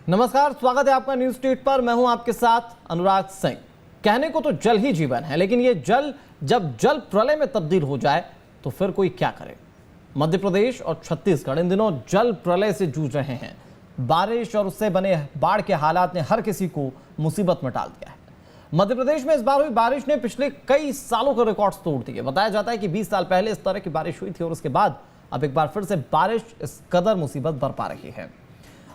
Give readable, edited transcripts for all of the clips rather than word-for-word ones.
नमस्कार, स्वागत है आपका न्यूज स्ट्रीट पर। मैं हूं आपके साथ अनुराग सिंह। कहने को तो जल ही जीवन है, लेकिन ये जल जब जल प्रलय में तब्दील हो जाए तो फिर कोई क्या करे। मध्य प्रदेश और छत्तीसगढ़ इन दिनों जल प्रलय से जूझ रहे हैं। बारिश और उससे बने बाढ़ के हालात ने हर किसी को मुसीबत में डाल दिया है। मध्य प्रदेश में इस बार हुई बारिश ने पिछले कई सालों के रिकॉर्ड्स तोड़ दिए। बताया जाता है कि 20 साल पहले इस तरह की बारिश हुई थी और उसके बाद अब एक बार फिर से बारिश इस कदर मुसीबत बरपा रही है।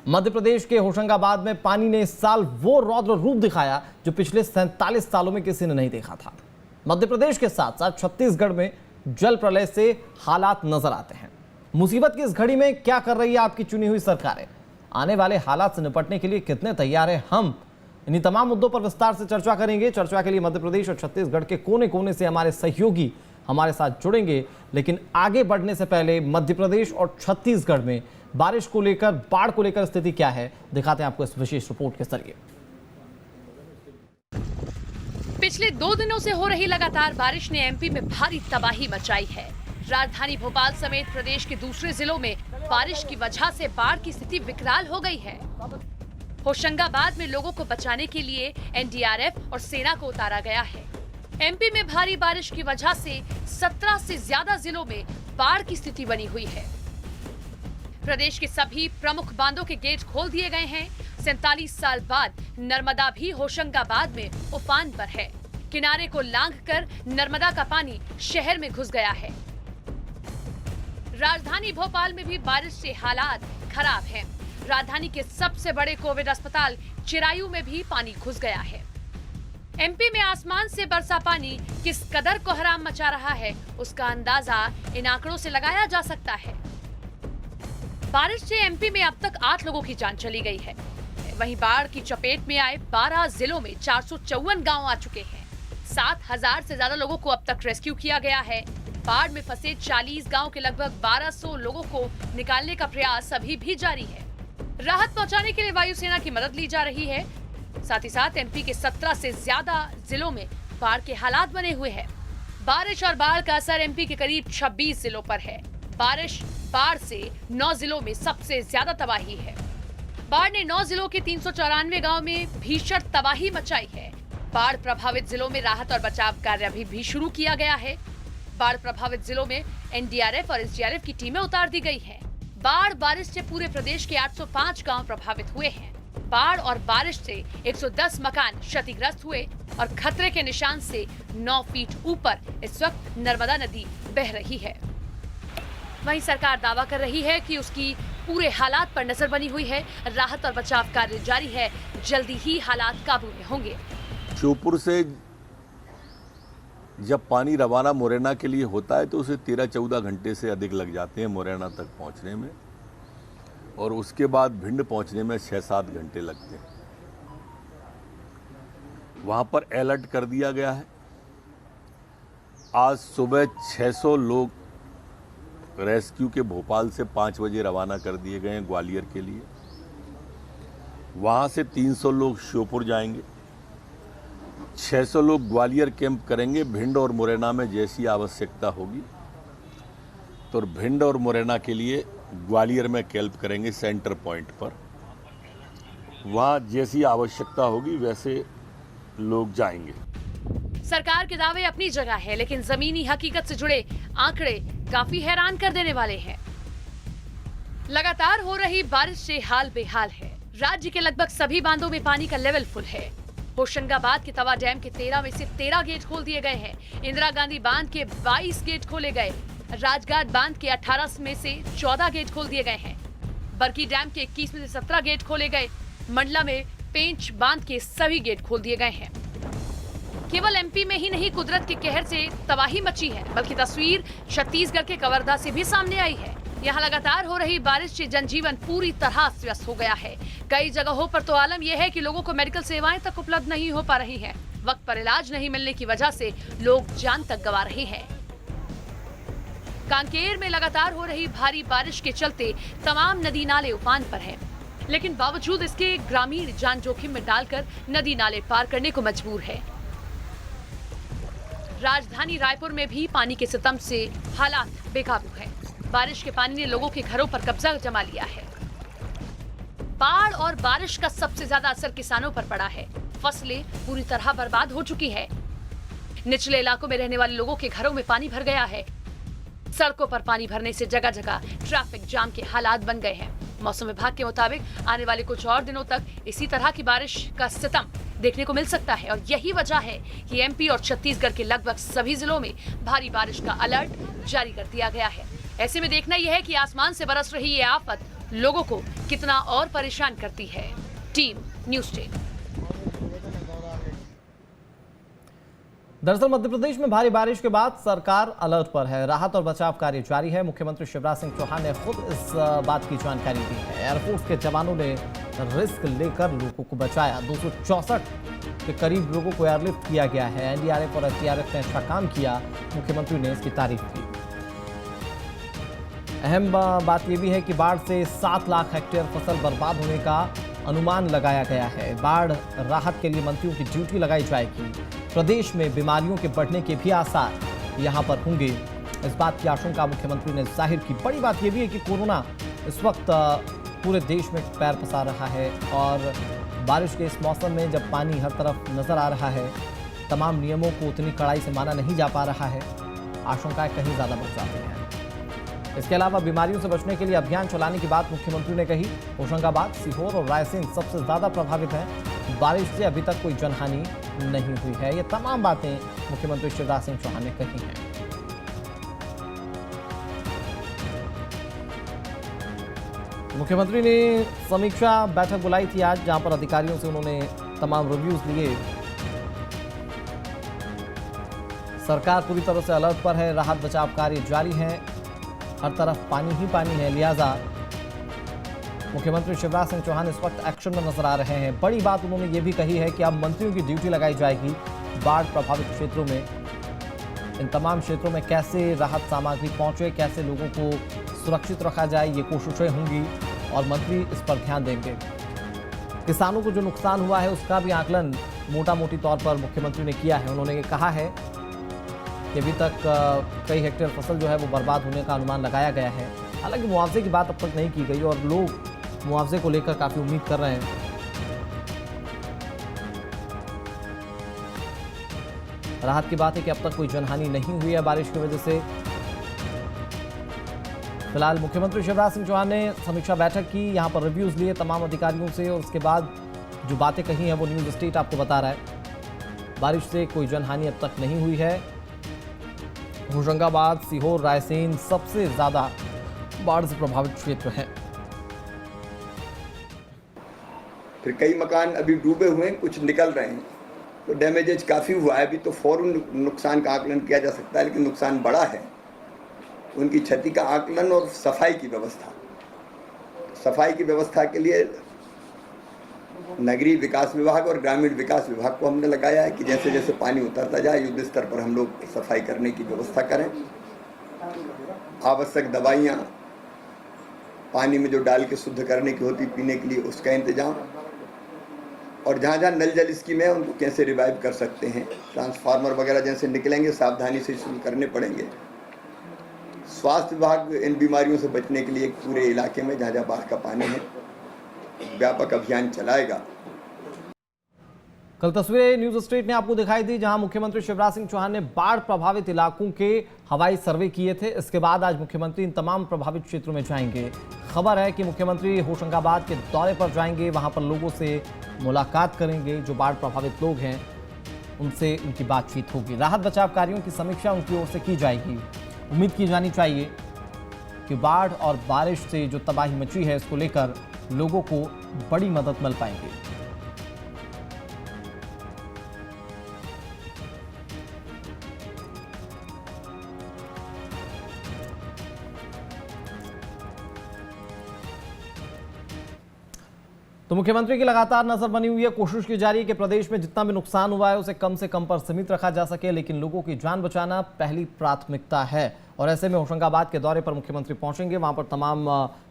मध्य प्रदेश के होशंगाबाद में पानी ने इस साल वो रौद्र रूप दिखाया जो पिछले 47 सालों में किसी ने नहीं देखा था। मध्य प्रदेश के साथ साथ छत्तीसगढ़ में जल प्रलय से हालात नजर आते हैं। मुसीबत की इस घड़ी में क्या कर रही है आपकी चुनी हुई सरकारें? आने वाले हालात से निपटने के लिए कितने तैयार हैं? हम इन्हीं तमाम मुद्दों पर विस्तार से चर्चा करेंगे। चर्चा के लिए मध्य प्रदेश और छत्तीसगढ़ के कोने कोने से हमारे सहयोगी हमारे साथ जुड़ेंगे। लेकिन आगे बढ़ने से पहले मध्य प्रदेश और छत्तीसगढ़ में बारिश को लेकर, बाढ़ को लेकर स्थिति क्या है, दिखाते हैं आपको इस विशेष रिपोर्ट के जरिए। पिछले 2 दिनों से हो रही लगातार बारिश ने एमपी में भारी तबाही मचाई है। राजधानी भोपाल समेत प्रदेश के दूसरे जिलों में बारिश की वजह से बाढ़ की स्थिति विकराल हो गई है। होशंगाबाद में लोगों को बचाने के लिए एनडीआरएफ और सेना को उतारा गया है। एमपी में भारी बारिश की वजह से 17 से ज्यादा जिलों में बाढ़ की स्थिति बनी हुई है। प्रदेश के सभी प्रमुख बांधों के गेट खोल दिए गए हैं। 47 साल बाद नर्मदा भी होशंगाबाद में उफान पर है। किनारे को लांघकर नर्मदा का पानी शहर में घुस गया है। राजधानी भोपाल में भी बारिश से हालात खराब हैं। राजधानी के सबसे बड़े कोविड अस्पताल चिरायू में भी पानी घुस गया है। एमपी में आसमान से बरसा पानी किस कदर कोहराम मचा रहा है, उसका अंदाजा इन आंकड़ों से लगाया जा सकता है। बारिश से एमपी में अब तक 8 लोगों की जान चली गई है। वहीं बाढ़ की चपेट में आए 12 जिलों में 454 गांव आ चुके हैं। 7000 से ज्यादा लोगों को अब तक रेस्क्यू किया गया है। बाढ़ में फंसे 40 गांव के लगभग 1200 लोगों को निकालने का प्रयास अभी भी जारी है। राहत पहुंचाने के लिए वायुसेना की मदद ली जा रही है। साथ ही साथ एमपी के 17 से ज्यादा जिलों में बाढ़ के हालात बने हुए हैं। बारिश और बाढ़ का असर एमपी के करीब 26 जिलों पर है। बाढ़ से 9 जिलों में सबसे ज्यादा तबाही है। बाढ़ ने 9 जिलों के 394 गांव में भीषण तबाही मचाई है। बाढ़ प्रभावित जिलों में राहत और बचाव कार्य अभी भी शुरू किया गया है। बाढ़ प्रभावित जिलों में एनडीआरएफ और एसडीआरएफ की टीमें उतार दी गई हैं। बारिश से पूरे प्रदेश के 805 गांव प्रभावित हुए हैं। बाढ़ और बारिश से 110 मकान क्षतिग्रस्त हुए और खतरे के निशान से 9 फीट ऊपर इस वक्त नर्मदा नदी बह रही है। वहीं सरकार दावा कर रही है कि उसकी पूरे हालात पर नजर बनी हुई है। राहत और बचाव कार्य जारी है। जल्दी ही हालात काबू में होंगे। श्योपुर से जब पानी रवाना मुरैना के लिए होता है तो उसे 13-14 घंटे से अधिक लग जाते हैं मुरैना तक पहुंचने में, और उसके बाद भिंड पहुंचने में 6-7 घंटे लगते हैं। वहां पर अलर्ट कर दिया गया है। आज सुबह 600 लोग रेस्क्यू के भोपाल से 5 बजे रवाना कर दिए गए हैं ग्वालियर के लिए। वहां से 300 लोग श्योपुर जाएंगे। 600 लोग ग्वालियर कैंप करेंगे। भिंड और मुरैना में जैसी आवश्यकता होगी तो भिंड और मुरैना के लिए ग्वालियर में कैंप करेंगे सेंटर पॉइंट पर। वहां जैसी आवश्यकता होगी वैसे लोग जाएंगे। सरकार के दावे अपनी जगह है, लेकिन जमीनी हकीकत से जुड़े आंकड़े काफी हैरान कर देने वाले हैं। लगातार हो रही बारिश से हाल बेहाल है। राज्य के लगभग सभी बांधों में पानी का लेवल फुल है। होशंगाबाद के तवा डैम के 13 में से 13 गेट खोल दिए गए हैं। इंदिरा गांधी बांध के 22 गेट खोले गए। राजघाट बांध के 18 में से 14 गेट खोल दिए गए हैं। बरकी डैम के 21 में से 17 गेट खोले गए। मंडला में पेंच बांध के सभी गेट खोल दिए गए हैं। केवल एमपी में ही नहीं, कुदरत के कहर से तबाही मची है, बल्कि तस्वीर छत्तीसगढ़ के कवर्धा से भी सामने आई है। यहाँ लगातार हो रही बारिश से जनजीवन पूरी तरह अस्त व्यस्त हो गया है। कई जगहों पर तो आलम यह है कि लोगों को मेडिकल सेवाएं तक उपलब्ध नहीं हो पा रही हैं। वक्त पर इलाज नहीं मिलने की वजह से लोग जान तक गंवा रहे हैं। कांकेर में लगातार हो रही भारी बारिश के चलते तमाम नदी नाले उफान पर हैं, लेकिन बावजूद इसके ग्रामीण जान जोखिम में डालकर नदी नाले पार करने को मजबूर है। राजधानी रायपुर में भी पानी के सितम से हालात बेकाबू हैं। बारिश के पानी ने लोगों के घरों पर कब्जा जमा लिया है। बाढ़ और बारिश का सबसे ज्यादा असर किसानों पर पड़ा है। फसलें पूरी तरह बर्बाद हो चुकी है। निचले इलाकों में रहने वाले लोगों के घरों में पानी भर गया है। सड़कों पर पानी भरने से जगह जगह ट्रैफिक जाम के हालात बन गए हैं। मौसम विभाग के मुताबिक आने वाले कुछ और दिनों तक इसी तरह की बारिश का सितम देखने को मिल सकता है और यही वजह है कि एमपी और छत्तीसगढ़ के लगभग सभी जिलों में भारी बारिश का अलर्ट जारी कर दिया गया है। ऐसे में देखना यह है कि आसमान से बरस रही ये आफत लोगों को कितना और परेशान करती है। Team news 10। दरअसल मध्य प्रदेश में भारी बारिश के बाद सरकार अलर्ट पर है। राहत और बचाव कार्य जारी है। मुख्यमंत्री शिवराज सिंह चौहान ने खुद इस बात की जानकारी दी है। एयरफोर्स के जवानों ने रिस्क लेकर लोगों को बचाया। 264 के करीब लोगों को एयरलिफ्ट किया गया है। एनडीआरएफ और एसडीआरएफ ने अच्छा काम किया। मुख्यमंत्री ने इसकी तारीफ की। अहम बात यह भी है कि बाढ़ से 7 लाख हेक्टेयर फसल बर्बाद होने का अनुमान लगाया गया है। बाढ़ राहत के लिए मंत्रियों की ड्यूटी लगाई जाएगी। प्रदेश में बीमारियों के बढ़ने के भी आसार यहां पर होंगे, इस बात की आशंका मुख्यमंत्री ने जाहिर की। बड़ी बात यह भी है कि कोरोना इस वक्त पूरे देश में पैर पसार रहा है और बारिश के इस मौसम में जब पानी हर तरफ नजर आ रहा है, तमाम नियमों को उतनी कड़ाई से माना नहीं जा पा रहा है। आशंकाएं कहीं ज्यादा बढ़ जाती हैं। इसके अलावा बीमारियों से बचने के लिए अभियान चलाने की बात मुख्यमंत्री ने कही। होशंगाबाद, सीहोर और रायसेन सबसे ज्यादा प्रभावित हैं। बारिश से अभी तक कोई जनहानि नहीं हुई है। ये तमाम बातें मुख्यमंत्री शिवराज सिंह चौहान ने कही हैं। मुख्यमंत्री ने समीक्षा बैठक बुलाई थी आज, जहां पर अधिकारियों से उन्होंने तमाम रिव्यूज लिए। सरकार पूरी तरह से अलर्ट पर है। राहत बचाव कार्य जारी है। हर तरफ पानी ही पानी है, लिहाजा मुख्यमंत्री शिवराज सिंह चौहान इस वक्त एक्शन में नजर आ रहे हैं। बड़ी बात उन्होंने ये भी कही है कि अब मंत्रियों की ड्यूटी लगाई जाएगी। बाढ़ प्रभावित क्षेत्रों में, इन तमाम क्षेत्रों में कैसे राहत सामग्री पहुंचे, कैसे लोगों को सुरक्षित रखा जाए, ये कोशिशें होंगी और मंत्री इस पर ध्यान देंगे। किसानों को जो नुकसान हुआ है उसका भी आकलन मोटा मोटी तौर पर मुख्यमंत्री ने किया है। उन्होंने ये कहा है कि अभी तक कई हेक्टेयर फसल जो है वो बर्बाद होने का अनुमान लगाया गया है। हालांकि मुआवजे की बात अब तक नहीं की गई और लोग मुआवजे को लेकर काफी उम्मीद कर रहे हैं। राहत की बात है कि अब तक कोई जनहानि नहीं हुई है बारिश की वजह से। फिलहाल मुख्यमंत्री शिवराज सिंह चौहान ने समीक्षा बैठक की, यहां पर रिव्यूज लिए तमाम अधिकारियों से और उसके बाद जो बातें कही हैं वो न्यूज स्टेट आपको बता रहा है। बारिश से कोई जनहानि अब तक नहीं हुई है। होशंगाबाद, सीहोर, रायसेन सबसे ज्यादा बाढ़ से प्रभावित क्षेत्र हैं। फिर कई मकान अभी डूबे हुए हैं, कुछ निकल रहे हैं, तो डैमेजेज काफ़ी हुआ है। अभी तो फौरन नुकसान का आकलन किया जा सकता है, लेकिन नुकसान बड़ा है। उनकी क्षति का आकलन और सफाई की व्यवस्था के लिए नगरीय विकास विभाग और ग्रामीण विकास विभाग को हमने लगाया है कि जैसे जैसे पानी उतरता जाए युद्ध स्तर पर हम लोग सफाई करने की व्यवस्था करें। आवश्यक दवाइयाँ पानी में जो डाल के शुद्ध करने की होती पीने के लिए, उसका इंतजाम, और जहाँ जहाँ नल जल स्कीम है उनको कैसे रिवाइव कर सकते हैं। ट्रांसफार्मर वगैरह जैसे निकलेंगे सावधानी से शुरू करने पड़ेंगे। स्वास्थ्य विभाग इन बीमारियों से बचने के लिए पूरे इलाके में जहाँ जहाँ बाढ़ का पानी है व्यापक अभियान चलाएगा। कल तस्वीरें न्यूज स्टेट ने आपको दिखाई दी, जहां मुख्यमंत्री शिवराज सिंह चौहान ने बाढ़ प्रभावित इलाकों के हवाई सर्वे किए थे। इसके बाद आज मुख्यमंत्री इन तमाम प्रभावित क्षेत्रों में जाएंगे। खबर है कि मुख्यमंत्री होशंगाबाद के दौरे पर जाएंगे, वहां पर लोगों से मुलाकात करेंगे। जो बाढ़ प्रभावित लोग हैं उनसे उनकी बातचीत होगी। राहत बचाव कार्यों की समीक्षा उनकी ओर से की जाएगी। उम्मीद की जानी चाहिए कि बाढ़ और बारिश से जो तबाही मची है इसको लेकर लोगों को बड़ी मदद मिल पाएगी। तो मुख्यमंत्री की लगातार नजर बनी हुई है। कोशिश की जा रही है कि प्रदेश में जितना भी नुकसान हुआ है उसे कम से कम पर सीमित रखा जा सके, लेकिन लोगों की जान बचाना पहली प्राथमिकता है। और ऐसे में होशंगाबाद के दौरे पर मुख्यमंत्री पहुंचेंगे, वहां पर तमाम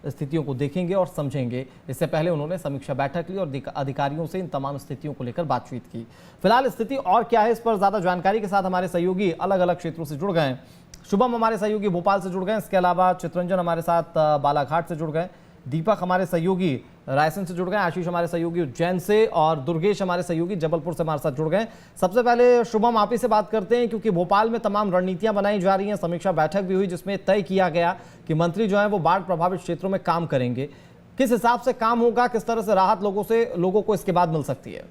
स्थितियों को देखेंगे और समझेंगे। इससे पहले उन्होंने समीक्षा बैठक ली और अधिकारियों से इन तमाम स्थितियों को लेकर बातचीत की। फिलहाल स्थिति और क्या है, इस पर ज्यादा जानकारी के साथ हमारे सहयोगी अलग अलग क्षेत्रों से जुड़ गए हैं। शुभम हमारे सहयोगी भोपाल से जुड़ गए, इसके अलावा चित्रंजन हमारे साथ बालाघाट से जुड़ गए। दीपक हमारे सहयोगी रायसेन से जुड़ गए, आशीष हमारे सहयोगी उज्जैन से और दुर्गेश हमारे सहयोगी जबलपुर से हमारे साथ जुड़ गए। सबसे पहले शुभम आप ही से बात करते हैं, क्योंकि भोपाल में तमाम रणनीतियां बनाई जा रही हैं। समीक्षा बैठक भी हुई जिसमें तय किया गया कि मंत्री जो है वो बाढ़ प्रभावित क्षेत्रों में काम करेंगे। किस हिसाब से काम होगा, किस तरह से राहत लोगों को इसके बाद मिल सकती है?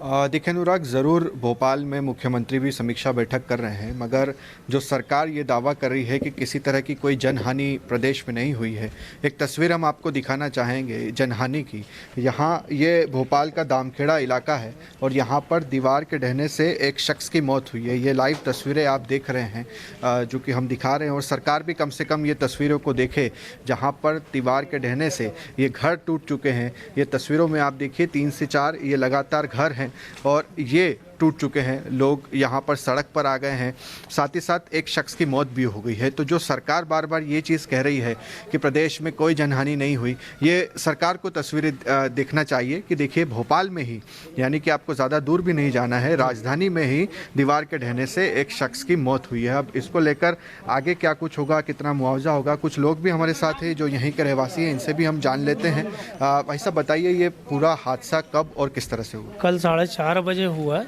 देखिए अनुराग, ज़रूर भोपाल में मुख्यमंत्री भी समीक्षा बैठक कर रहे हैं, मगर जो सरकार ये दावा कर रही है कि किसी तरह की कोई जनहानि प्रदेश में नहीं हुई है। एक तस्वीर हम आपको दिखाना चाहेंगे जनहानि की। यहाँ ये भोपाल का दामखेड़ा इलाका है और यहाँ पर दीवार के ढहने से एक शख्स की मौत हुई है। ये लाइव तस्वीरें आप देख रहे हैं जो कि हम दिखा रहे हैं, और सरकार भी कम से कम ये तस्वीरों को देखे जहाँ पर दीवार के ढहने से ये घर टूट चुके हैं। ये तस्वीरों में आप देखिए 3 से 4 ये लगातार घर हैं और ये टूट चुके हैं। लोग यहाँ पर सड़क पर आ गए हैं, साथ ही साथ एक शख्स की मौत भी हो गई है। तो जो सरकार बार बार ये चीज़ कह रही है कि प्रदेश में कोई जनहानि नहीं हुई, ये सरकार को तस्वीरें देखना चाहिए कि देखिए भोपाल में ही, यानी कि आपको ज़्यादा दूर भी नहीं जाना है, राजधानी में ही दीवार के ढहने से एक शख्स की मौत हुई है। अब इसको लेकर आगे क्या कुछ होगा, कितना मुआवजा होगा, कुछ लोग भी हमारे साथ हैं जो यहीं के रहवासी हैं, इनसे भी हम जान लेते हैं। भाई साहब बताइए, ये पूरा हादसा कब और किस तरह से हुआ? कल 4:30 बजे हुआ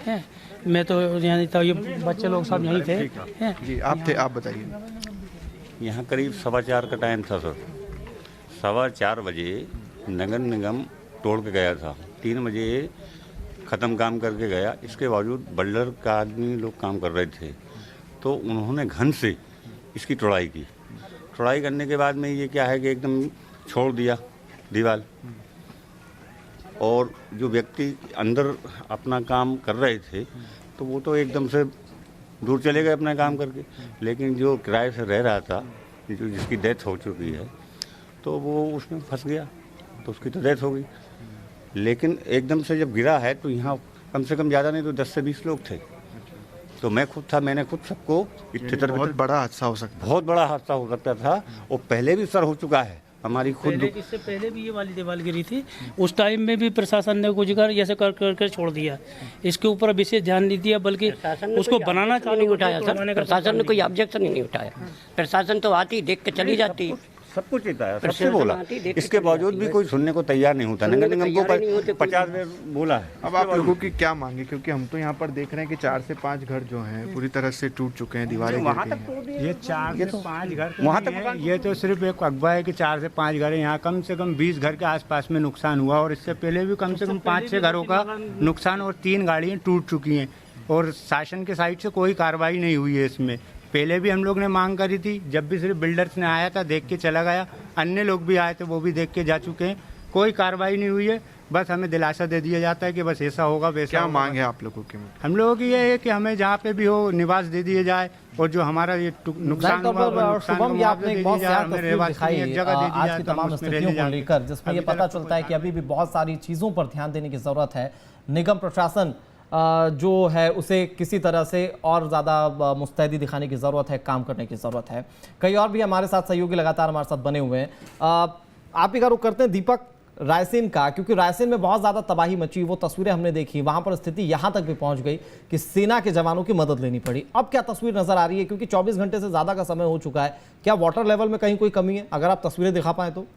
है। मैं तो यहाँ था, ये बच्चे लोग सब यहीं थे। जी आप थे, आप बताइए। यहाँ करीब 4:15 का टाइम था सर। 4:15 बजे नगर निगम तोड़ के गया था, 3 बजे ख़त्म काम करके गया। इसके बावजूद बिल्डर का आदमी लोग काम कर रहे थे, तो उन्होंने घन से इसकी तोड़ाई की। तोड़ाई करने के बाद में ये क्या है कि एकदम छोड़ दिया दीवार, और जो व्यक्ति अंदर अपना काम कर रहे थे तो वो तो एकदम से दूर चले गए अपना काम करके। लेकिन जो किराए से रह रहा था, जो जिसकी डेथ हो चुकी है, तो वो उसमें फंस गया, तो उसकी तो डेथ हो गई। लेकिन एकदम से जब गिरा है तो यहाँ कम से कम ज़्यादा नहीं तो 10 से 20 लोग थे। तो मैं खुद था, मैंने खुद सबको बहुत बड़ा हादसा हो सकता, बहुत बड़ा हादसा हो सकता था। और पहले भी सर हो चुका है हमारी खुद। इससे पहले भी ये वाली दीवार गिरी थी, उस टाइम में भी प्रशासन ने कुछ कर ऐसे कर छोड़ दिया। इसके ऊपर विशेष ध्यान नहीं दिया, बल्कि उसको बनाना नहीं उठाया सर। प्रशासन ने कोई ऑब्जेक्शन ही नहीं उठाया। प्रशासन तो आती देख के चली जाती, सब कुछ बताया, सबसे बोला। इसके बावजूद भी कोई सुनने को तैयार नहीं होता। नगर निगम को 50 बार बोला है। अब आप लोगों की क्या मांगे, क्योंकि हम तो यहाँ पर देख रहे हैं कि 4 से 5 घर जो हैं पूरी तरह से टूट चुके हैं, दीवारें गिर गई हैं। ये 4 से 5 घर वहाँ तक, ये तो सिर्फ एक अफवाह है कि 4 से 5 घर है। यहाँ कम से कम 20 घर के आसपास में नुकसान हुआ, और इससे पहले भी कम से कम 5-6 घरों का नुकसान, और 3 गाड़ियाँ टूट चुकी हैं। और शासन के साइड से कोई कार्रवाई नहीं हुई है इसमें। पहले भी हम लोग ने मांग करी थी, जब भी सिर्फ बिल्डर्स ने आया था, देख के चला गया। अन्य लोग भी आए थे, वो भी देख के जा चुके हैं। कोई कार्रवाई नहीं हुई है। बस हमें दिलासा दे दिया जाता है कि बस ऐसा होगा वैसा। क्या मांग है आप लोगों की? हम लोगों की ये है कि हमें जहाँ पे भी हो निवास दे दिए जाए, और जो हमारा ये नुकसान हुआ लेकर जिसमें ये पता चलता है कि अभी भी बहुत सारी चीजों पर ध्यान देने की जरूरत है। निगम प्रशासन जो है उसे किसी तरह से और ज़्यादा मुस्तैदी दिखाने की ज़रूरत है, काम करने की ज़रूरत है। कई और भी हमारे साथ सहयोगी लगातार हमारे साथ बने हुए हैं। आप ही का रुख करते हैं दीपक, रायसेन का, क्योंकि रायसेन में बहुत ज़्यादा तबाही मची। वो तस्वीरें हमने देखी, वहाँ पर स्थिति यहाँ तक भी पहुँच गई कि सेना के जवानों की मदद लेनी पड़ी। अब क्या तस्वीर नज़र आ रही है, क्योंकि 24 घंटे से ज़्यादा का समय हो चुका है? क्या वाटर लेवल में कहीं कोई कमी है? अगर आप तस्वीरें दिखा पाएँ तो।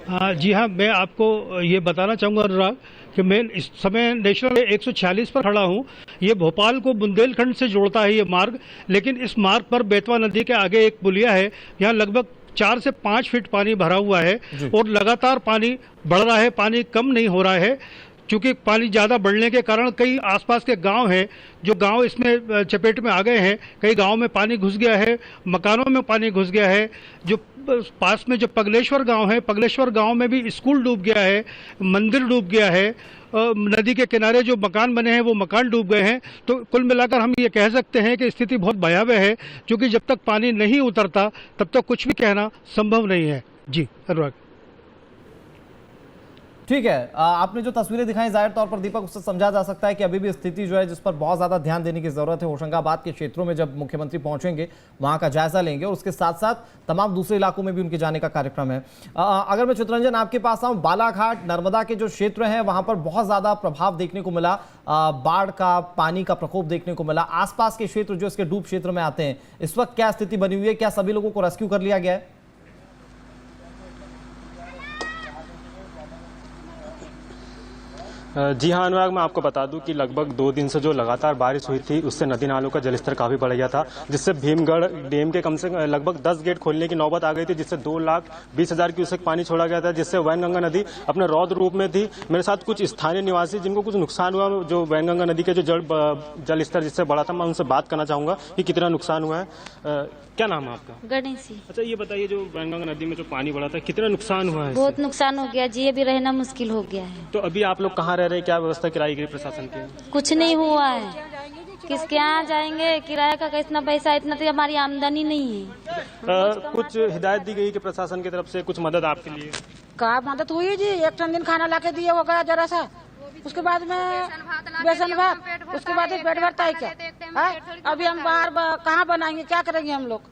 जी हाँ, मैं आपको ये बताना चाहूँगा अनुराग कि मैं इस समय नेशनल 146 पर खड़ा हूँ। ये भोपाल को बुंदेलखंड से जोड़ता है ये मार्ग, लेकिन इस मार्ग पर बेतवा नदी के आगे एक पुलिया है। यहाँ लगभग 4 से 5 फीट पानी भरा हुआ है और लगातार पानी बढ़ रहा है, पानी कम नहीं हो रहा है। चूँकि पानी ज़्यादा बढ़ने के कारण कई आसपास के गांव हैं, जो गांव इसमें चपेट में आ गए हैं। कई गांव में पानी घुस गया है, मकानों में पानी घुस गया है। जो पास में जो पगलेश्वर गांव है, पगलेश्वर गांव में भी स्कूल डूब गया है, मंदिर डूब गया है। नदी के किनारे जो मकान बने हैं वो मकान डूब गए हैं। तो कुल मिलाकर हम ये कह सकते हैं कि स्थिति बहुत भयावह है, क्योंकि जब तक पानी नहीं उतरता तब तक कुछ भी कहना संभव नहीं है। जी अनुराग। ठीक है, आपने जो तस्वीरें दिखाई जाहिर तौर पर दीपक, उससे समझा जा सकता है कि अभी भी स्थिति जो है जिस पर बहुत ज्यादा ध्यान देने की जरूरत है। होशंगाबाद के क्षेत्रों में जब मुख्यमंत्री पहुंचेंगे वहां का जायजा लेंगे और उसके साथ साथ तमाम दूसरे इलाकों में भी उनके जाने का कार्यक्रम है। अगर मैं चित्ररंजन आपके पास आऊं, बालाघाट नर्मदा के जो क्षेत्र हैं वहां पर बहुत ज्यादा प्रभाव देखने को मिला, बाढ़ का, पानी का प्रकोप देखने को मिला। आसपास के क्षेत्र जो इसके डूब क्षेत्र में आते हैं, इस वक्त क्या स्थिति बनी हुई है? क्या सभी लोगों को रेस्क्यू कर लिया गया है? जी हाँ अनुराग, मैं आपको बता दूं कि लगभग 2 दिन से जो लगातार बारिश हुई थी उससे नदी नालों का जलस्तर काफी बढ़ गया था, जिससे भीमगढ़ डैम के कम से कम लगभग 10 गेट खोलने की नौबत आ गई थी, जिससे 2,20,000 क्यूसेक पानी छोड़ा गया था, जिससे वैनगंगा नदी अपने रौद्र रूप में थी। मेरे साथ कुछ स्थानीय निवासी जिनको कुछ नुकसान हुआ, जो वैनगंगा नदी के जो जल स्तर जिससे बढ़ा था, मैं उनसे बात करना चाहूंगा कि कितना नुकसान हुआ है। क्या नाम है आपका? गणेशी। अच्छा, ये बताइए जो वैनगंगा नदी में जो पानी बढ़ा था कितना नुकसान हुआ है? बहुत नुकसान हो गया जी, अभी रहना मुश्किल हो गया है। तो अभी आप लोग कहाँ रह रहे हैं? क्या व्यवस्था कराई गई प्रशासन की? कुछ नहीं हुआ है, किसके यहाँ जाएंगे? किराए का कितना पैसा, इतना तो हमारी आमदनी नहीं है। कुछ हिदायत दी गई कि प्रशासन की तरफ से कुछ मदद आपके लिए? क्या मदद हुई जी? एक दिन खाना लाके दिए हो गया जरा सा, उसके बाद में बेसन भात, उसके बाद पेट भरता है क्या? अभी हम बाहर कहाँ बनाएंगे, क्या करेंगे हम लोग?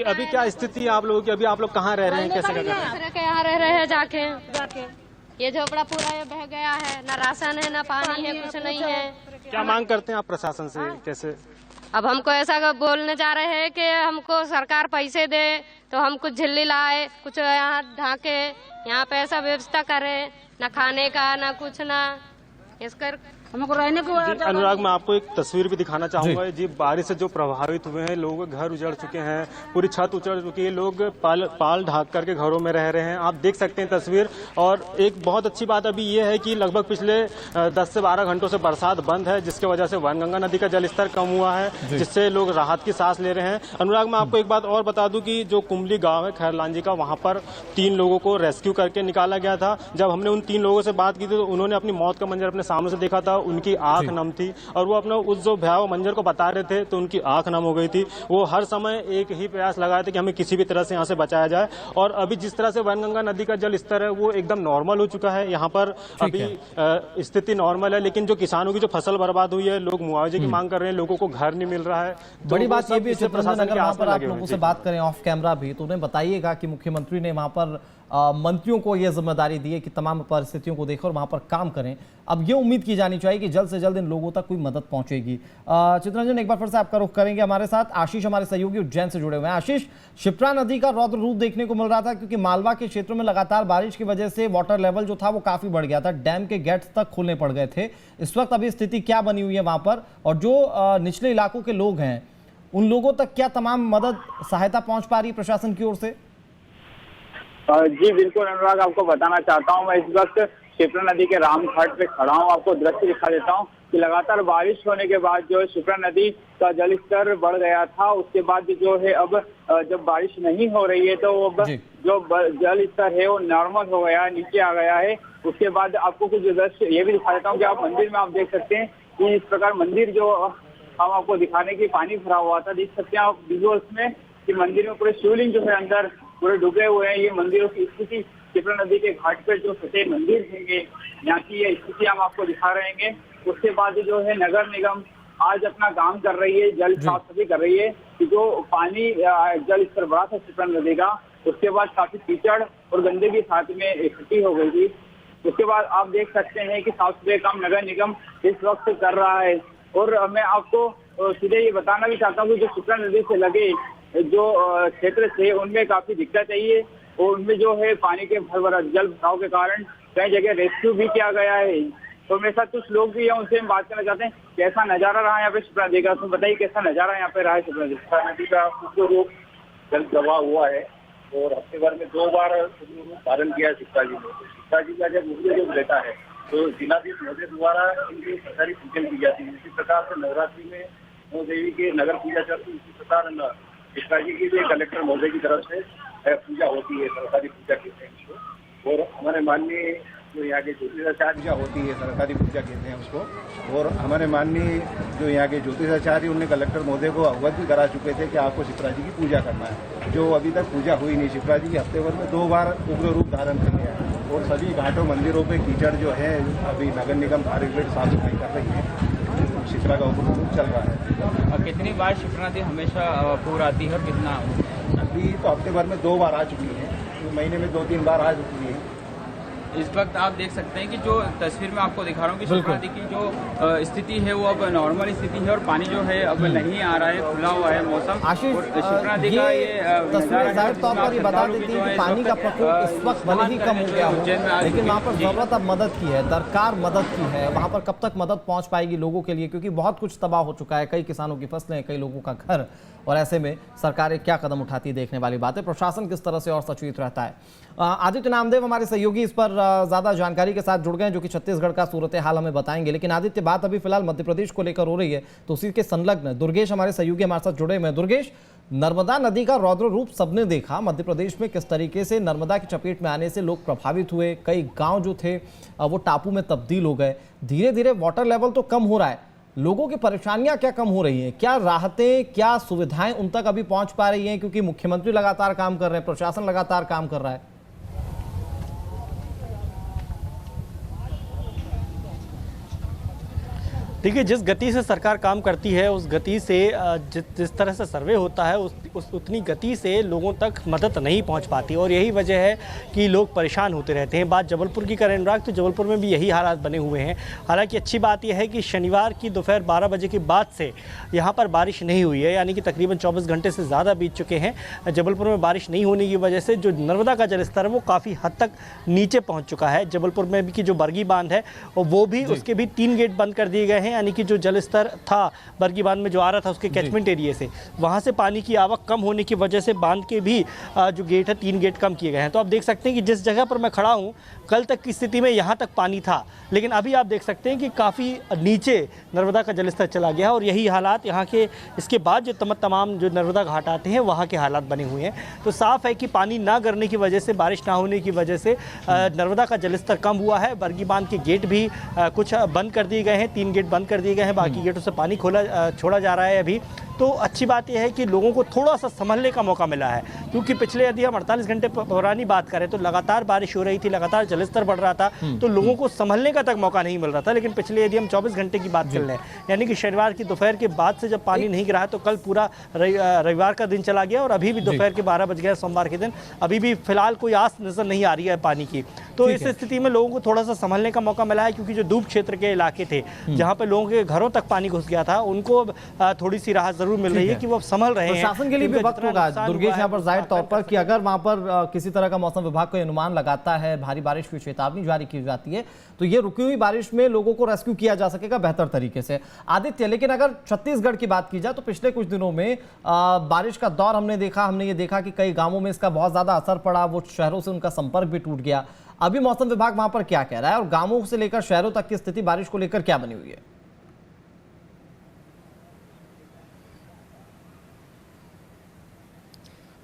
अभी क्या स्थिति है आप लोगों की? अभी आप लोग कहाँ रह रहे हैं, कैसे कर रहे हैं? यहाँ रह रहे हैं जाके ये झोपड़ा पूरा ये बह गया है, न राशन है, न पानी है, कुछ नहीं है। क्या मांग करते हैं आप प्रशासन से? कैसे अब हमको ऐसा बोलने जा रहे हैं कि हमको सरकार पैसे दे तो हम कुछ झिल्ली लाए, कुछ यहाँ ढाके, यहाँ पे ऐसा व्यवस्था करे, न खाने का न कुछ, न इसकर हमको रहने को। अनुराग, मैं आपको एक तस्वीर भी दिखाना चाहूंगा जी। बारिश से जो प्रभावित हुए हैं लोग, घर उजड़ चुके हैं, पूरी छत उजड़ चुकी है, लोग पाल ढाक करके घरों में रह रहे हैं। आप देख सकते हैं तस्वीर। और एक बहुत अच्छी बात अभी ये है कि लगभग पिछले 10 से 12 घंटों से बरसात बंद है, जिसकी वजह से वैनगंगा नदी का जलस्तर कम हुआ है, जिससे लोग राहत की सांस ले रहे हैं। अनुराग, मैं आपको एक बात और बता दूं कि जो कुंबली गाँव है खैरलांजी का, वहाँ पर 3 लोगों को रेस्क्यू करके निकाला गया था। जब हमने उन 3 लोगों से बात की थी तो उन्होंने अपनी मौत का मंजर अपने सामने से देखा था। उनकी आंख नम थी और वो अपना उस जो भयावह मंजर को बता रहे थे तो उनकी आंख नम हो गई थी। वो हर समय एक ही प्रयास लगाए थे कि हमें किसी भी तरह से यहाँ से बचाया जाए। और अभी जिस तरह से वैनगंगा नदी का जल स्तर है वो एकदम नॉर्मल हो चुका है। यहाँ पर अभी स्थिति नॉर्मल है, लेकिन जो किसानों की जो फसल बर्बाद हुई है, लोग मुआवजे की मांग कर रहे हैं, लोगों को घर नहीं मिल रहा है। बड़ी बात ये भी है अगर वहाँ पर आप लोगों से बात करें ऑफ कैमरा भी, तो उन्हें बताइएगा कि मुख्यमंत्री ने वहाँ पर मंत्रियों को यह जिम्मेदारी दी है कि तमाम परिस्थितियों को देखें और वहां पर काम करें। अब ये उम्मीद की जानी चाहिए कि जल्द से जल्द इन लोगों तक कोई मदद पहुंचेगी। चित्ररंजन, एक बार फिर से आपका रुख करेंगे। हमारे साथ आशीष, हमारे सहयोगी उज्जैन से जुड़े हुए हैं। आशीष, शिप्रा नदी का रौद्र रूप देखने को मिल रहा था क्योंकि मालवा के क्षेत्रों में लगातार बारिश की वजह से वाटर लेवल जो था वो काफी बढ़ गया था, डैम के गेट्स तक खोलने पड़ गए थे। इस वक्त अभी स्थिति क्या बनी हुई है वहां पर, और जो निचले इलाकों के लोग हैं उन लोगों तक क्या तमाम मदद सहायता पहुंच पा रही है प्रशासन की ओर से? जी बिल्कुल अनुराग, आपको बताना चाहता हूं, मैं इस वक्त शिप्रा नदी के रामघाट पे खड़ा हूं। आपको दृश्य दिखा देता हूं कि लगातार बारिश होने के बाद जो है शिप्रा नदी का जल स्तर बढ़ गया था। उसके बाद जो है अब जब बारिश नहीं हो रही है तो अब जो जल स्तर है वो नॉर्मल हो गया, नीचे आ गया है। उसके बाद आपको कुछ दृश्य ये भी दिखा देता हूँ कि आप मंदिर में आप देख सकते हैं कि इस प्रकार मंदिर जो हम आपको दिखाने की पानी भरा हुआ था, देख सकते हैं आप विजुअल्स में कि मंदिर में पूरे शिवलिंग जो है अंदर पूरे डूबे हुए हैं। ये मंदिरों की स्थिति शिप्रा नदी के घाट पर जो सटे मंदिर होंगे यहाँ की ये स्थिति हम आपको दिखा रहे हैं। उसके बाद जो है नगर निगम आज अपना काम कर रही है, जल साफ सफाई कर रही है कि जो पानी जल स्तर बढ़ा था शिप्रा नदी का, उसके बाद काफी कीचड़ और गंदगी साथ में इकट्ठी हो गई थी। उसके बाद आप देख सकते हैं कि साफ सफाई काम नगर निगम इस वक्त कर रहा है। और मैं आपको सीधे ये बताना भी चाहता हूँ कि जो शिप्रा नदी से लगे जो क्षेत्र थे उनमें काफी दिक्कत आई है और उनमें जो है पानी के जल भराव के कारण कई जगह रेस्क्यू भी किया गया है। तो मेरे साथ कुछ लोग भी हैं, उनसे हम बात करना चाहते हैं कैसा नजारा रहा यहाँ पे शिप्रा नदी का। तो बताइए कैसा नजारा यहाँ पे रहा है शिप्रा नदी का? रूप जल प्रवाह हुआ है और हफ्ते भर में 2 बार धारण किया है शिप्रा जी ने। शिप्रा जी का जब मुझे जो रहता है तो जिलाधीश महोदय द्वारा इनकी सरकारी पूजन की जाती है। इसी प्रकार से नवरात्रि में नौ देवी के नगर पूजा चलती है। इसी प्रकार शिप्रा जी की भी कलेक्टर महोदय की तरफ से पूजा होती है, सरकारी पूजा कहते हैं उसको। और हमारे माननीय जो यहाँ के ज्योतिषाचार्य पूजा होती है, सरकारी पूजा कहते हैं उसको। और हमारे माननीय जो यहाँ के ज्योतिषाचार्य उन्हें कलेक्टर महोदय को अवगत भी करा चुके थे कि आपको शिप्रा जी की पूजा करना है, जो अभी तक पूजा हुई नहीं। शिप्रा जी की हफ्ते भर में 2 बार उग्र रूप धारण कर लिया है और सभी घाटों मंदिरों पे कीचड़ जो है अभी नगर निगम फायर ब्रिगेड साफ सफाई कर रही है। शिप्रा का उपयोग चल रहा है। और कितनी बार शिप्रा नदी हमेशा पूर आती है और कितना? अभी तो हफ्ते भर में 2 बार आ चुकी है, महीने में 2-3 बार आ चुकी है। इस वक्त आप देख सकते हैं कि जो तस्वीर में आपको दिखा रहा हूँ कि शिप्रा नदी की जो स्थिति है वो अब नॉर्मल स्थिति है और पानी जो है अब नहीं आ रहा है, खुला हुआ है मौसम। आशीष, शिप्रा नदी का ये तस्वीर जाहिर तौर पर ये बता देती है कि पानी का प्रकोप इस वक्त भले ही कम हो गया हो, लेकिन वहाँ पर जरूरत अब मदद की है, दरकार मदद की है। वहाँ पर कब तक मदद पहुँच पाएगी लोगों के लिए, क्योंकि बहुत कुछ तबाह हो चुका है, कई किसानों की फसलें, कई लोगों का घर, और ऐसे में सरकारें क्या कदम उठाती है देखने वाली बात है। प्रशासन किस तरह से और सचेत रहता है। आदित्य नामदेव हमारे सहयोगी इस पर ज्यादा जानकारी के साथ जुड़ गए, जो कि छत्तीसगढ़ का सूरत हाल हमें बताएंगे। लेकिन आदित्य, बात अभी फिलहाल मध्य प्रदेश को लेकर हो रही है, तो उसी के संलग्न दुर्गेश हमारे सहयोगी हमारे साथ जुड़े हुए हैं। दुर्गेश, नर्मदा नदी का रौद्र रूप सबने देखा, मध्य प्रदेश में किस तरीके से नर्मदा की चपेट में आने से लोग प्रभावित हुए, कई गांव जो थे वो टापू में तब्दील हो गए। धीरे धीरे वाटर लेवल तो कम हो रहा है, लोगों की परेशानियां क्या कम हो रही हैं, क्या राहतें, क्या सुविधाएं उन तक अभी पहुंच पा रही हैं, क्योंकि मुख्यमंत्री लगातार काम कर रहे हैं, प्रशासन लगातार काम कर रहा है? देखिए, जिस गति से सरकार काम करती है उस गति से जिस तरह से सर्वे होता है उतनी गति से लोगों तक मदद नहीं पहुंच पाती, और यही वजह है कि लोग परेशान होते रहते हैं। बात जबलपुर की करें अनुराग, तो जबलपुर में भी यही हालात बने हुए हैं। हालांकि अच्छी बात यह है कि शनिवार की दोपहर 12 बजे के बाद से यहाँ पर बारिश नहीं हुई है, यानी कि तकरीबन 24 घंटे से ज़्यादा बीत चुके हैं। जबलपुर में बारिश नहीं होने की वजह से जो नर्मदा का जलस्तर है वो काफ़ी हद तक नीचे पहुँच चुका है। जबलपुर में भी की जो बरगी बांध है वो भी, उसके भी 3 गेट बंद कर दिए गए हैं, यानी कि जो जल स्तर था बरगी बांध में जो आ रहा था उसके कैचमेंट एरिया से, वहां से पानी की आवक कम होने की वजह से बांध के भी जो गेट है 3 गेट कम किए गए हैं। तो आप देख सकते हैं कि जिस जगह पर मैं खड़ा हूं, कल तक की स्थिति में यहां तक पानी था, लेकिन अभी आप देख सकते हैं कि काफ़ी नीचे नर्मदा का जलस्तर चला गया है। और यही हालात यहाँ के इसके बाद जो तमाम जो नर्मदा घाट आते हैं वहाँ के हालात बने हुए हैं। तो साफ है कि पानी ना गिरने की वजह से, बारिश ना होने की वजह से नर्मदा का जलस्तर कम हुआ है। बरगी बांध के गेट भी कुछ बंद कर दिए गए हैं, 3 गेट बंद कर दिए गए हैं, बाकी गेटों से पानी छोड़ा जा रहा है अभी। तो अच्छी बात यह है कि लोगों को थोड़ा सा संभलने का मौका मिला है, क्योंकि पिछले यदि हम 48 घंटे पुरानी बात करें तो लगातार बारिश हो रही थी, लगातार जलस्तर बढ़ रहा था, तो लोगों को संभलने का तक मौका नहीं मिल रहा था। लेकिन पिछले यदि हम 24 घंटे की बात कर लें, यानी कि शनिवार की दोपहर के बाद से जब पानी नहीं गिरा, तो कल पूरा रविवार का दिन चला गया और अभी भी दोपहर के 12 बज गए सोमवार के दिन, अभी भी फिलहाल कोई आस नजर नहीं आ रही है पानी की। तो इस स्थिति में लोगों को थोड़ा सा संभलने का मौका मिला है, क्योंकि जो डूब क्षेत्र के इलाके थे जहाँ पे लोगों के घरों तक पानी घुस गया था, उनको थोड़ी सी राहत जरूर मिल रही है कि वो संभल रहे हैं। प्रशासन के लिए भी वक्त होगा दुर्गेश यहाँ पर जाहिर तौर पर कि अगर वहां पर किसी तरह का मौसम विभाग कोई अनुमान लगाता है, भारी बारिश की चेतावनी जारी की जाती है, तो ये रुकी हुई बारिश में लोगों को रेस्क्यू किया जा सकेगा बेहतर तरीके से। आदित्य, लेकिन अगर छत्तीसगढ़ की बात की जाए तो पिछले कुछ दिनों में बारिश का दौर हमने ये देखा कि कई गांवों में इसका बहुत ज्यादा असर पड़ा, वो शहरों से उनका संपर्क भी टूट गया। अभी मौसम विभाग वहां पर क्या कह रहा है और गांवों से लेकर शहरों तक की स्थिति बारिश को लेकर क्या बनी हुई है?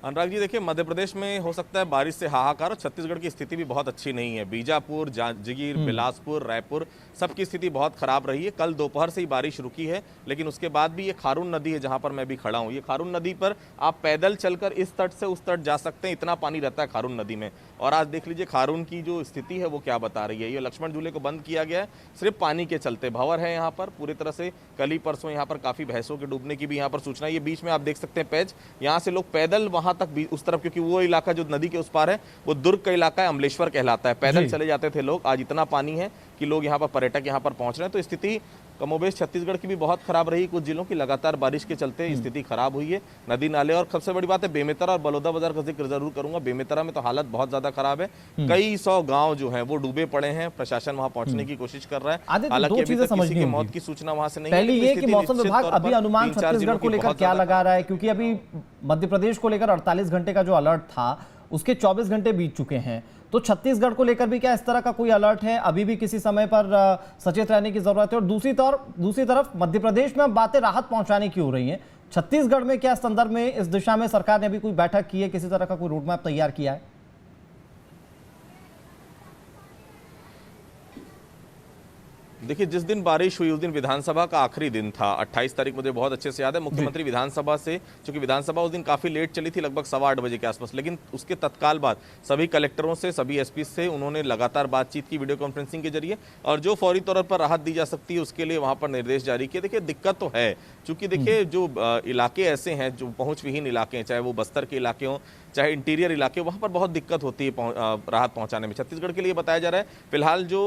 अनुराग जी, देखिए, मध्य प्रदेश में हो सकता है बारिश से हाहाकार, और छत्तीसगढ़ की स्थिति भी बहुत अच्छी नहीं है। बीजापुर, जांजगीर, बिलासपुर, रायपुर, सबकी स्थिति बहुत खराब रही है। कल दोपहर से ही बारिश रुकी है, लेकिन उसके बाद भी ये खारून नदी है जहां पर मैं भी खड़ा हूं, ये खारून नदी पर आप पैदल चलकर इस तट से उस तट जा सकते हैं, इतना पानी रहता है खारून नदी में। और आज देख लीजिए खारून की जो स्थिति है वो क्या बता रही है। ये लक्ष्मण झूले को बंद किया गया है सिर्फ पानी के चलते। भंवर है यहाँ पर पूरी तरह से, कल ही परसों यहाँ पर काफी भैंसों के डूबने की भी यहाँ पर सूचना है। ये बीच में आप देख सकते हैं पैच, यहाँ से लोग पैदल वहां तक भी उस तरफ, क्योंकि वो इलाका जो नदी के उस पार है वो दुर्ग का इलाका है, अमलेश्वर कहलाता है, पैदल चले जाते थे लोग। आज इतना पानी है कि लोग यहाँ पर, पर्यटक यहाँ पर पहुंच रहे हैं। तो स्थिति कमोबेश छत्तीसगढ़ की भी बहुत खराब रही, कुछ जिलों की लगातार बारिश के चलते स्थिति खराब हुई है। नदी नाले, और सबसे बड़ी बात है बेमेतरा और बलौदा बाजार का जिक्र जरूर करूंगा। बेमेतरा में तो हालत बहुत ज्यादा खराब है, कई 100 गांव जो हैं वो डूबे पड़े हैं, प्रशासन वहां पहुंचने की कोशिश कर रहा है। हालांकि अभी तक किसी की मौत की सूचना वहां से नहीं है। पहली ये कि मौसम विभाग अभी अनुमान छत्तीसगढ़ को लेकर क्या लगा रहा है, क्योंकि अभी मध्य प्रदेश को लेकर 48 घंटे का जो अलर्ट था उसके 24 घंटे बीत चुके हैं, तो छत्तीसगढ़ को लेकर भी क्या इस तरह का कोई अलर्ट है? अभी भी किसी समय पर सचेत रहने की जरूरत है? और दूसरी तरफ मध्य प्रदेश में बातें राहत पहुंचाने की हो रही हैं, छत्तीसगढ़ में क्या संदर्भ में इस दिशा में सरकार ने अभी कोई बैठक की है, किसी तरह का कोई रोडमैप तैयार किया है? देखिए, जिस दिन बारिश हुई उस दिन विधानसभा का आखिरी दिन था। 28 तारीख मुझे बहुत अच्छे से याद है। मुख्यमंत्री विधानसभा से, चूंकि विधानसभा उस दिन काफी लेट चली थी, लगभग 8:15 बजे के आसपास, लेकिन उसके तत्काल बाद सभी कलेक्टरों से, सभी एसपी से उन्होंने लगातार बातचीत की वीडियो कॉन्फ्रेंसिंग के जरिए, और जो फौरी तौर पर राहत दी जा सकती है उसके लिए वहां पर निर्देश जारी किए। देखिए, दिक्कत तो है, चूंकि देखिए जो इलाके ऐसे हैं जो पहुंच विहीन इलाके हैं, चाहे वो बस्तर के इलाके हों चाहे इंटीरियर इलाके, वहां पर बहुत दिक्कत होती है राहत पहुंचाने में। छत्तीसगढ़ के लिए बताया जा रहा है फिलहाल जो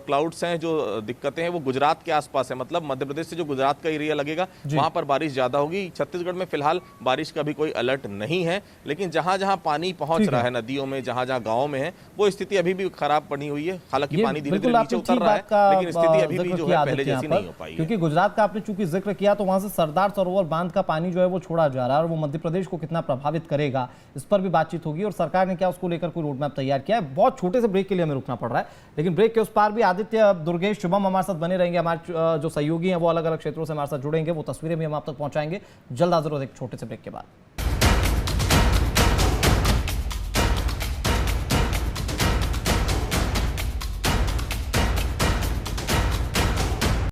क्लाउड्स हैं, जो दिक्कतें हैं वो गुजरात के आसपास है, मतलब मध्य प्रदेश से जो गुजरात का एरिया लगेगा वहां पर बारिश ज्यादा होगी। छत्तीसगढ़ में फिलहाल बारिश का भी कोई अलर्ट नहीं है, लेकिन जहां जहां पानी पहुंच रहा है नदियों में, जहां जहां गाँव में है, वो स्थिति अभी भी खराब पड़ी हुई है। हालांकि पानी धीरे धीरे नीचे उतर रहा है, लेकिन स्थिति अभी भी जो है पहले जैसी नहीं हो पाई। क्योंकि गुजरात का आपने चूंकि जिक्र किया, तो वहां से सरदार सरोवर बांध का पानी जो है वो छोड़ा जा रहा है, और वो मध्य प्रदेश को कितना प्रभावित करेगा इस पर भी बातचीत होगी, और सरकार ने क्या उसको लेकर कोई रोड मैप तैयार किया है। बहुत छोटे से ब्रेक के लिए हमें रुकना पड़ रहा है, लेकिन ब्रेक के उस पार भी आदित्य, दुर्गेश, शुभम हमारे साथ बने रहेंगे। हमारे जो सहयोगी हैं वो अलग अलग क्षेत्रों से हमारे साथ जुड़ेंगे, वो तस्वीरें भी हम आप तक पहुंचाएंगे। जल्द हाजिर होते एक छोटे से ब्रेक के बाद।